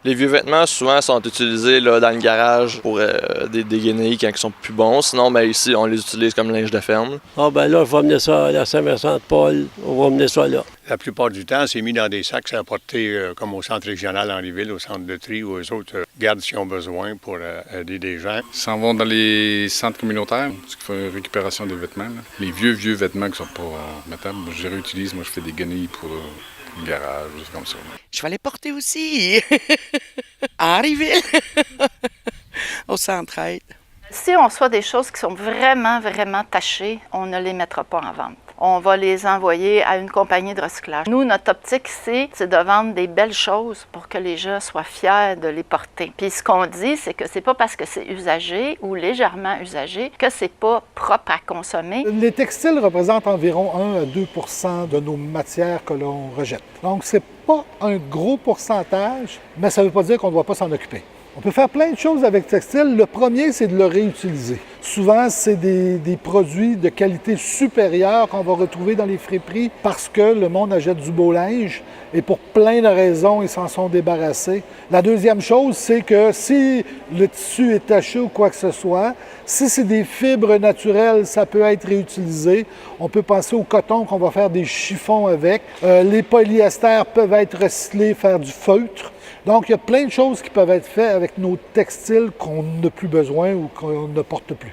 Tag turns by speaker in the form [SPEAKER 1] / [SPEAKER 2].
[SPEAKER 1] Les vieux vêtements, souvent, sont utilisés là, dans le garage pour dégainer quand ils sont plus bons. Sinon, ben, ici, on les utilise comme linge de ferme.
[SPEAKER 2] Ah ben là, je vais amener ça à la Saint-Vincent-de-Paul. On va amener ça là.
[SPEAKER 3] La plupart du temps, c'est mis dans des sacs, c'est apporté comme au centre régional Henri-Ville, au centre de tri ou aux autres gardes s'ils ont besoin pour aider des gens.
[SPEAKER 4] Ils s'en vont dans les centres communautaires, parce qu'il faut une récupération des vêtements. Là. Les vieux vêtements qui sont pas mettables, je les réutilise. Moi, je fais des guenilles pour le garage, juste comme ça.
[SPEAKER 5] Je vais les porter aussi à Henri-Ville, au centre-aide.
[SPEAKER 6] Si on reçoit des choses qui sont vraiment, vraiment tachées, on ne les mettra pas en vente. On va les envoyer à une compagnie de recyclage. Nous, notre optique ici, c'est de vendre des belles choses pour que les gens soient fiers de les porter. Puis ce qu'on dit, c'est que c'est pas parce que c'est usagé ou légèrement usagé que c'est pas propre à consommer.
[SPEAKER 7] Les textiles représentent environ 1 à 2 % de nos matières que l'on rejette. Donc, c'est pas un gros pourcentage, mais ça ne veut pas dire qu'on ne doit pas s'en occuper. On peut faire plein de choses avec le textile. Le premier, c'est de le réutiliser. Souvent, c'est des produits de qualité supérieure qu'on va retrouver dans les friperies parce que le monde achète du beau linge et pour plein de raisons, ils s'en sont débarrassés. La deuxième chose, c'est que si le tissu est taché ou quoi que ce soit, si c'est des fibres naturelles, ça peut être réutilisé. On peut penser au coton qu'on va faire des chiffons avec. Les polyesters peuvent être recyclés, faire du feutre. Donc, il y a plein de choses qui peuvent être faites avec nos textiles qu'on n'a plus besoin ou qu'on ne porte plus.